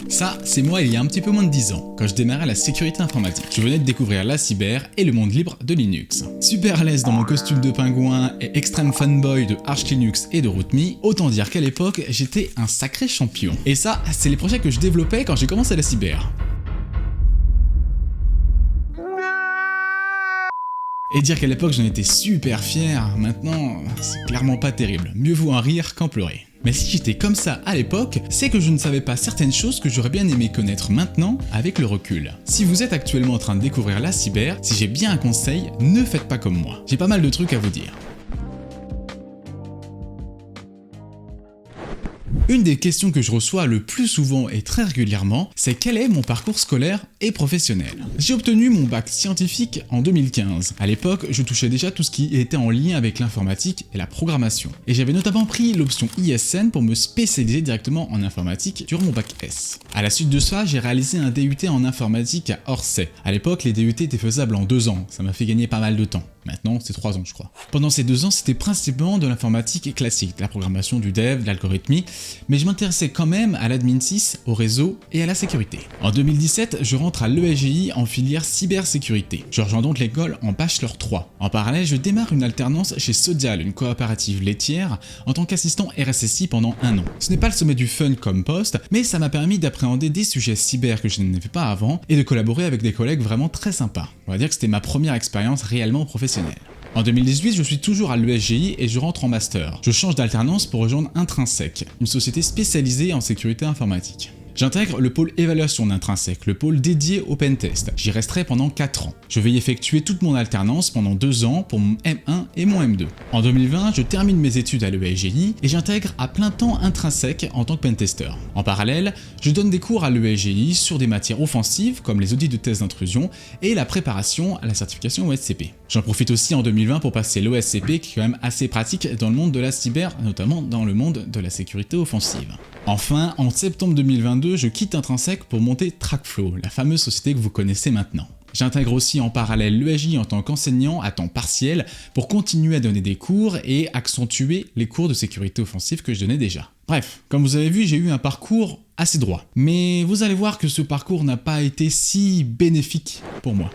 Ça, c'est moi il y a un petit peu moins de 10 ans, quand je démarrais la sécurité informatique. Je venais de découvrir la cyber et le monde libre de Linux. Super à l'aise dans mon costume de pingouin et extrême fanboy de Arch Linux et de RootMe, autant dire qu'à l'époque, j'étais un sacré champion. Et ça, c'est les projets que je développais quand j'ai commencé la cyber. Et dire qu'à l'époque j'en étais super fier, maintenant, c'est clairement pas terrible. Mieux vaut en rire qu'en pleurer. Mais si j'étais comme ça à l'époque, c'est que je ne savais pas certaines choses que j'aurais bien aimé connaître maintenant avec le recul. Si vous êtes actuellement en train de découvrir la cyber, si j'ai bien un conseil, ne faites pas comme moi. J'ai pas mal de trucs à vous dire. Une des questions que je reçois le plus souvent et très régulièrement, c'est quel est mon parcours scolaire et professionnel. J'ai obtenu mon bac scientifique en 2015. À l'époque, je touchais déjà tout ce qui était en lien avec l'informatique et la programmation. Et j'avais notamment pris l'option ISN pour me spécialiser directement en informatique durant mon bac S. À la suite de ça, j'ai réalisé un DUT en informatique à Orsay. À l'époque, les DUT étaient faisables en 2 ans, ça m'a fait gagner pas mal de temps. Maintenant, c'est 3 ans je crois. Pendant ces 2 ans, c'était principalement de l'informatique classique, de la programmation, du dev, de l'algorithmie, mais je m'intéressais quand même à l'admin 6, au réseau et à la sécurité. En 2017, je rentre à l'ESGI en filière cybersécurité. Je rejoins donc l'école en bachelor 3. En parallèle, je démarre une alternance chez Sodial, une coopérative laitière, en tant qu'assistant RSSI pendant 1 an. Ce n'est pas le sommet du fun comme poste, mais ça m'a permis d'appréhender des sujets cyber que je n'avais pas avant et de collaborer avec des collègues vraiment très sympas. On va dire que c'était ma première expérience réellement professionnelle. En 2018, je suis toujours à l'ESGI et je rentre en master. Je change d'alternance pour rejoindre Intrinsec, une société spécialisée en sécurité informatique. J'intègre le pôle évaluation d'Intrinsec, le pôle dédié au pentest. J'y resterai pendant 4 ans. Je vais y effectuer toute mon alternance pendant 2 ans pour mon M1 et mon M2. En 2020, je termine mes études à l'ESGI et j'intègre à plein temps Intrinsec en tant que pentester. En parallèle, je donne des cours à l'ESGI sur des matières offensives comme les audits de tests d'intrusion et la préparation à la certification OSCP. J'en profite aussi en 2020 pour passer l'OSCP qui est quand même assez pratique dans le monde de la cyber, notamment dans le monde de la sécurité offensive. Enfin, en septembre 2022, je quitte Intrinsec pour monter Trackflow, la fameuse société que vous connaissez maintenant. J'intègre aussi en parallèle l'ESGI en tant qu'enseignant à temps partiel pour continuer à donner des cours et accentuer les cours de sécurité offensive que je donnais déjà. Bref, comme vous avez vu, j'ai eu un parcours assez droit. Mais vous allez voir que ce parcours n'a pas été si bénéfique pour moi.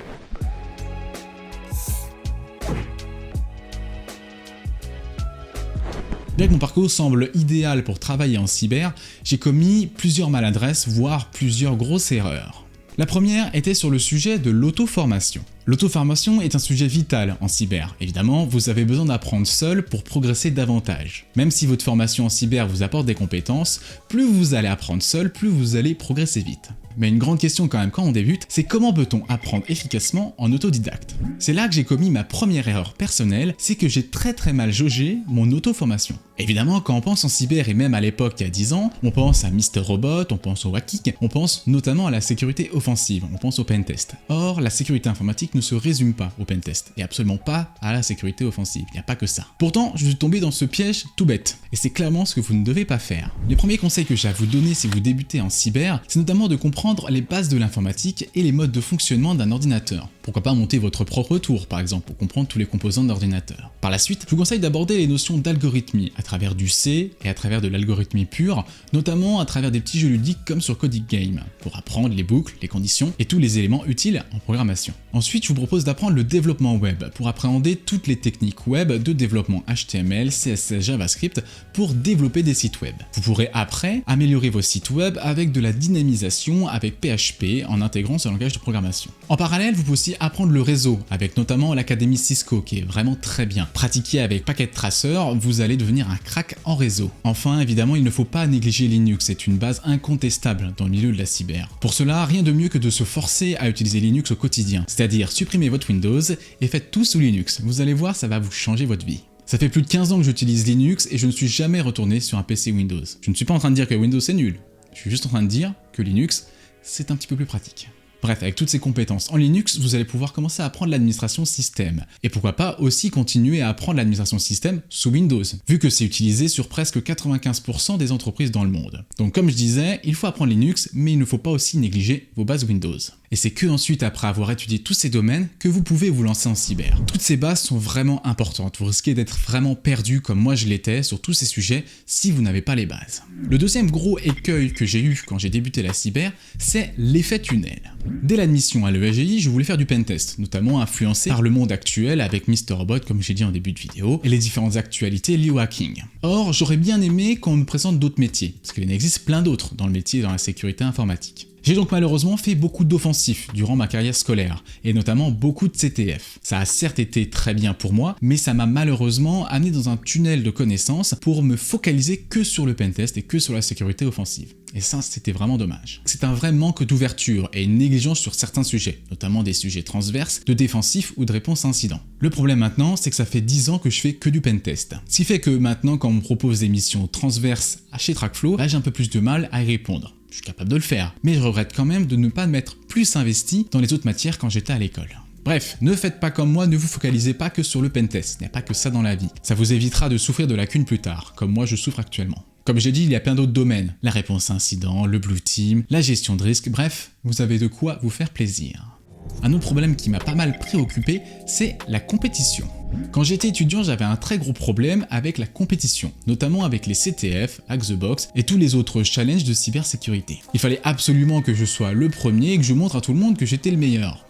Bien que mon parcours semble idéal pour travailler en cyber, j'ai commis plusieurs maladresses, voire plusieurs grosses erreurs. La première était sur le sujet de l'auto-formation. L'auto-formation est un sujet vital en cyber. Évidemment, vous avez besoin d'apprendre seul pour progresser davantage. Même si votre formation en cyber vous apporte des compétences, plus vous allez apprendre seul, plus vous allez progresser vite. Mais une grande question quand même quand on débute, c'est comment peut-on apprendre efficacement en autodidacte? C'est là que j'ai commis ma première erreur personnelle, c'est que j'ai très mal jaugé mon auto-formation. Évidemment, quand on pense en cyber et même à l'époque il y a 10 ans, on pense à Mr Robot, on pense au Wackik, on pense notamment à la sécurité offensive, on pense au pentest. Or, la sécurité informatique ne se résume pas au pentest, et absolument pas à la sécurité offensive, il n'y a pas que ça. Pourtant, je suis tombé dans ce piège tout bête, et c'est clairement ce que vous ne devez pas faire. Les premiers conseils que j'ai à vous donner si vous débutez en cyber, c'est notamment de comprendre les bases de l'informatique et les modes de fonctionnement d'un ordinateur. Pourquoi pas monter votre propre tour par exemple pour comprendre tous les composants d'ordinateur. Par la suite, je vous conseille d'aborder les notions d'algorithmie à travers du C et à travers de l'algorithmie pure, notamment à travers des petits jeux ludiques comme sur Codic Game, pour apprendre les boucles, les conditions et tous les éléments utiles en programmation. Ensuite, je vous propose d'apprendre le développement web pour appréhender toutes les techniques web de développement HTML, CSS, JavaScript pour développer des sites web. Vous pourrez après améliorer vos sites web avec de la dynamisation avec PHP en intégrant ce langage de programmation. En parallèle, vous pouvez aussi apprendre le réseau avec notamment l'académie Cisco qui est vraiment très bien. Pratiquez avec Packet Tracer, vous allez devenir un crack en réseau. Enfin, évidemment, il ne faut pas négliger Linux, c'est une base incontestable dans le milieu de la cyber. Pour cela, rien de mieux que de se forcer à utiliser Linux au quotidien, c'est-à-dire supprimez votre Windows et faites tout sous Linux. Vous allez voir, ça va vous changer votre vie. Ça fait plus de 15 ans que j'utilise Linux et je ne suis jamais retourné sur un PC Windows. Je ne suis pas en train de dire que Windows c'est nul, je suis juste en train de dire que Linux c'est un petit peu plus pratique. Bref, avec toutes ces compétences en Linux, vous allez pouvoir commencer à apprendre l'administration système. Et pourquoi pas aussi continuer à apprendre l'administration système sous Windows, vu que c'est utilisé sur presque 95% des entreprises dans le monde. Donc comme je disais, il faut apprendre Linux, mais il ne faut pas aussi négliger vos bases Windows. Et c'est que ensuite, après avoir étudié tous ces domaines, que vous pouvez vous lancer en cyber. Toutes ces bases sont vraiment importantes. Vous risquez d'être vraiment perdu comme moi je l'étais sur tous ces sujets si vous n'avez pas les bases. Le deuxième gros écueil que j'ai eu quand j'ai débuté la cyber, c'est l'effet tunnel. Dès l'admission à l'ESGI, je voulais faire du pentest, notamment influencé par le monde actuel avec MrRobot, comme j'ai dit en début de vidéo, et les différentes actualités liées au hacking. Or, j'aurais bien aimé qu'on me présente d'autres métiers, parce qu'il en existe plein d'autres dans le métier dans la sécurité informatique. J'ai donc malheureusement fait beaucoup d'offensifs durant ma carrière scolaire, et notamment beaucoup de CTF. Ça a certes été très bien pour moi, mais ça m'a malheureusement amené dans un tunnel de connaissances pour me focaliser que sur le pentest et que sur la sécurité offensive. Et ça, c'était vraiment dommage. C'est un vrai manque d'ouverture et une négligence sur certains sujets, notamment des sujets transverses, de défensif ou de réponse à incident. Le problème maintenant, c'est que ça fait 10 ans que je fais que du pentest. Ce qui fait que maintenant, quand on me propose des missions transverses chez Trackflow, là j'ai un peu plus de mal à y répondre. Je suis capable de le faire, mais je regrette quand même de ne pas m'être plus investi dans les autres matières quand j'étais à l'école. Bref, ne faites pas comme moi, ne vous focalisez pas que sur le pentest, il n'y a pas que ça dans la vie. Ça vous évitera de souffrir de lacunes plus tard, comme moi je souffre actuellement. Comme j'ai dit, il y a plein d'autres domaines, la réponse à incident, le blue team, la gestion de risque, bref, vous avez de quoi vous faire plaisir. Un autre problème qui m'a pas mal préoccupé, c'est la compétition. Quand j'étais étudiant, j'avais un très gros problème avec la compétition, notamment avec les CTF, Hack the Box et tous les autres challenges de cybersécurité. Il fallait absolument que je sois le premier et que je montre à tout le monde que j'étais le meilleur.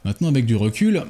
Maintenant, avec du recul,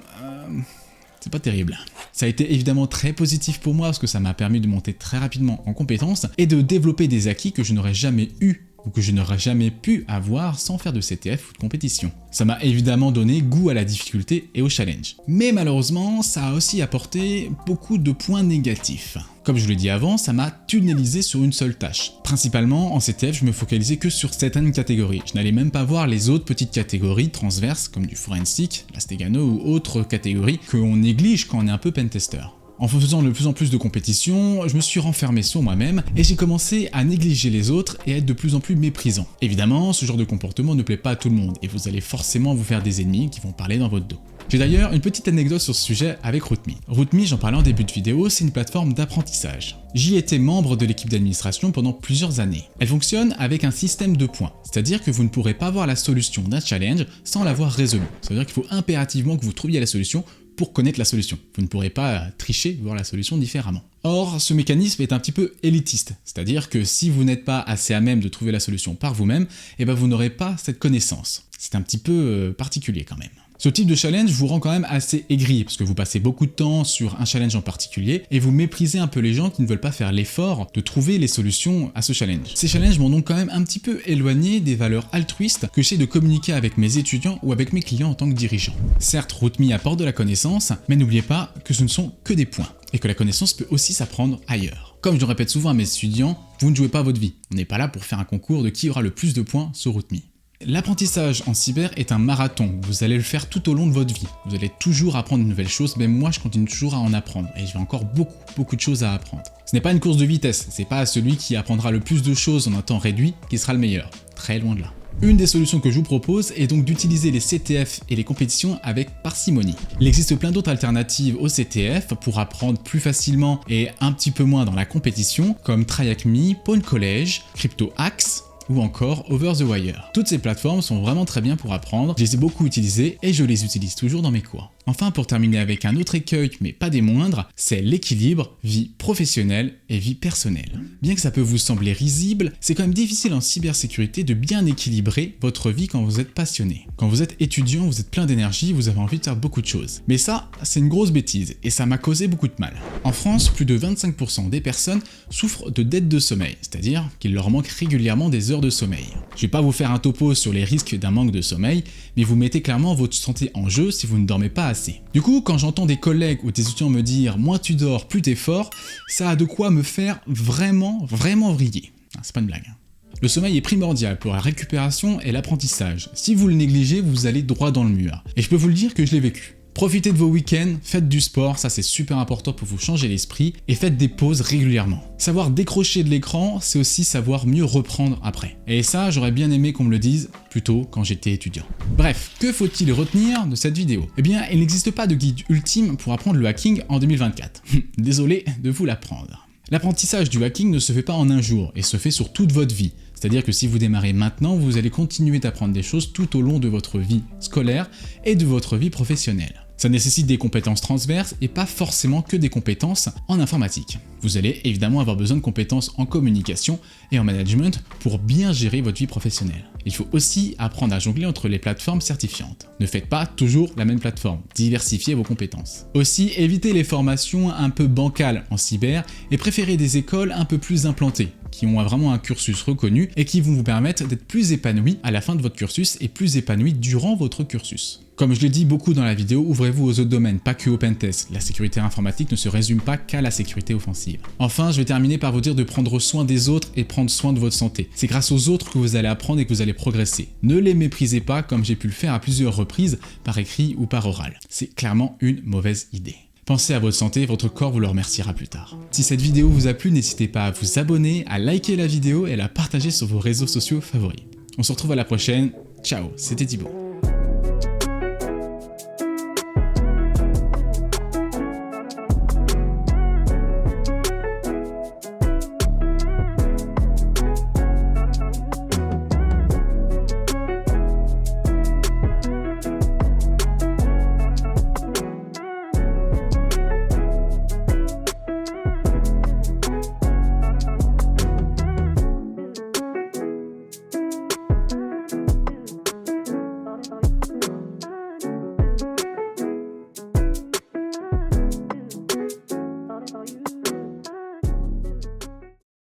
c'est pas terrible. Ça a été évidemment très positif pour moi parce que ça m'a permis de monter très rapidement en compétences et de développer des acquis que je n'aurais jamais eu ou que je n'aurais jamais pu avoir sans faire de CTF ou de compétition. Ça m'a évidemment donné goût à la difficulté et au challenge. Mais malheureusement, ça a aussi apporté beaucoup de points négatifs. Comme je l'ai dit avant, ça m'a tunnelisé sur une seule tâche. Principalement, en CTF, je me focalisais que sur certaines catégories. Je n'allais même pas voir les autres petites catégories transverses, comme du forensic, la Stegano ou autres catégories qu'on néglige quand on est un peu pentester. En faisant de plus en plus de compétitions, je me suis renfermé sur moi-même et j'ai commencé à négliger les autres et à être de plus en plus méprisant. Évidemment, ce genre de comportement ne plaît pas à tout le monde et vous allez forcément vous faire des ennemis qui vont parler dans votre dos. J'ai d'ailleurs une petite anecdote sur ce sujet avec Root.me. Root.me, j'en parlais en début de vidéo, c'est une plateforme d'apprentissage. J'y étais membre de l'équipe d'administration pendant plusieurs années. Elle fonctionne avec un système de points, c'est-à-dire que vous ne pourrez pas voir la solution d'un challenge sans l'avoir résolu. Ça veut dire qu'il faut impérativement que vous trouviez la solution pour connaître la solution. Vous ne pourrez pas tricher, voir la solution différemment. Or, ce mécanisme est un petit peu élitiste, c'est-à-dire que si vous n'êtes pas assez à même de trouver la solution par vous-même, vous n'aurez pas cette connaissance. C'est un petit peu particulier quand même. Ce type de challenge vous rend quand même assez aigri, parce que vous passez beaucoup de temps sur un challenge en particulier, et vous méprisez un peu les gens qui ne veulent pas faire l'effort de trouver les solutions à ce challenge. Ces challenges m'ont donc quand même un petit peu éloigné des valeurs altruistes que j'essaie de communiquer avec mes étudiants ou avec mes clients en tant que dirigeant. Certes, Root.me apporte de la connaissance, mais n'oubliez pas que ce ne sont que des points, et que la connaissance peut aussi s'apprendre ailleurs. Comme je le répète souvent à mes étudiants, vous ne jouez pas votre vie. On n'est pas là pour faire un concours de qui aura le plus de points sur Root.me. L'apprentissage en cyber est un marathon, vous allez le faire tout au long de votre vie. Vous allez toujours apprendre de nouvelles choses, même moi je continue toujours à en apprendre, et j'ai encore beaucoup de choses à apprendre. Ce n'est pas une course de vitesse, c'est pas celui qui apprendra le plus de choses en un temps réduit qui sera le meilleur, très loin de là. Une des solutions que je vous propose est donc d'utiliser les CTF et les compétitions avec parcimonie. Il existe plein d'autres alternatives aux CTF pour apprendre plus facilement et un petit peu moins dans la compétition, comme TryHackMe, Pawn College, CryptoHacks, ou encore Over the Wire. Toutes ces plateformes sont vraiment très bien pour apprendre, je les ai beaucoup utilisées et je les utilise toujours dans mes cours. Enfin, pour terminer avec un autre écueil, mais pas des moindres, c'est l'équilibre vie professionnelle et vie personnelle. Bien que ça peut vous sembler risible, c'est quand même difficile en cybersécurité de bien équilibrer votre vie quand vous êtes passionné. Quand vous êtes étudiant, vous êtes plein d'énergie, vous avez envie de faire beaucoup de choses. Mais ça, c'est une grosse bêtise et ça m'a causé beaucoup de mal. En France, plus de 25% des personnes souffrent de dette de sommeil, c'est-à-dire qu'il leur manque régulièrement des heures de sommeil. Je vais pas vous faire un topo sur les risques d'un manque de sommeil, mais vous mettez clairement votre santé en jeu si vous ne dormez pas assez. Du coup, quand j'entends des collègues ou des étudiants me dire « moins tu dors, plus t'es fort », ça a de quoi me faire vraiment vriller. C'est pas une blague. Le sommeil est primordial pour la récupération et l'apprentissage. Si vous le négligez, vous allez droit dans le mur. Et je peux vous le dire que je l'ai vécu. Profitez de vos week-ends, faites du sport, ça c'est super important pour vous changer l'esprit, et faites des pauses régulièrement. Savoir décrocher de l'écran, c'est aussi savoir mieux reprendre après. Et ça, j'aurais bien aimé qu'on me le dise plus tôt quand j'étais étudiant. Bref, que faut-il retenir de cette vidéo? Eh bien, il n'existe pas de guide ultime pour apprendre le hacking en 2024. Désolé de vous l'apprendre. L'apprentissage du hacking ne se fait pas en un jour et se fait sur toute votre vie. C'est-à-dire que si vous démarrez maintenant, vous allez continuer d'apprendre des choses tout au long de votre vie scolaire et de votre vie professionnelle. Ça nécessite des compétences transverses et pas forcément que des compétences en informatique. Vous allez évidemment avoir besoin de compétences en communication et en management pour bien gérer votre vie professionnelle. Il faut aussi apprendre à jongler entre les plateformes certifiantes. Ne faites pas toujours la même plateforme, diversifiez vos compétences. Aussi, évitez les formations un peu bancales en cyber et préférez des écoles un peu plus implantées, qui ont vraiment un cursus reconnu et qui vont vous permettre d'être plus épanoui à la fin de votre cursus et plus épanoui durant votre cursus. Comme je l'ai dit beaucoup dans la vidéo, ouvrez-vous aux autres domaines, pas que au pentest. La sécurité informatique ne se résume pas qu'à la sécurité offensive. Enfin, je vais terminer par vous dire de prendre soin des autres et prendre soin de votre santé. C'est grâce aux autres que vous allez apprendre et que vous allez progresser. Ne les méprisez pas comme j'ai pu le faire à plusieurs reprises, par écrit ou par oral. C'est clairement une mauvaise idée. Pensez à votre santé, votre corps vous le remerciera plus tard. Si cette vidéo vous a plu, n'hésitez pas à vous abonner, à liker la vidéo et à la partager sur vos réseaux sociaux favoris. On se retrouve à la prochaine, ciao, c'était Thibaut.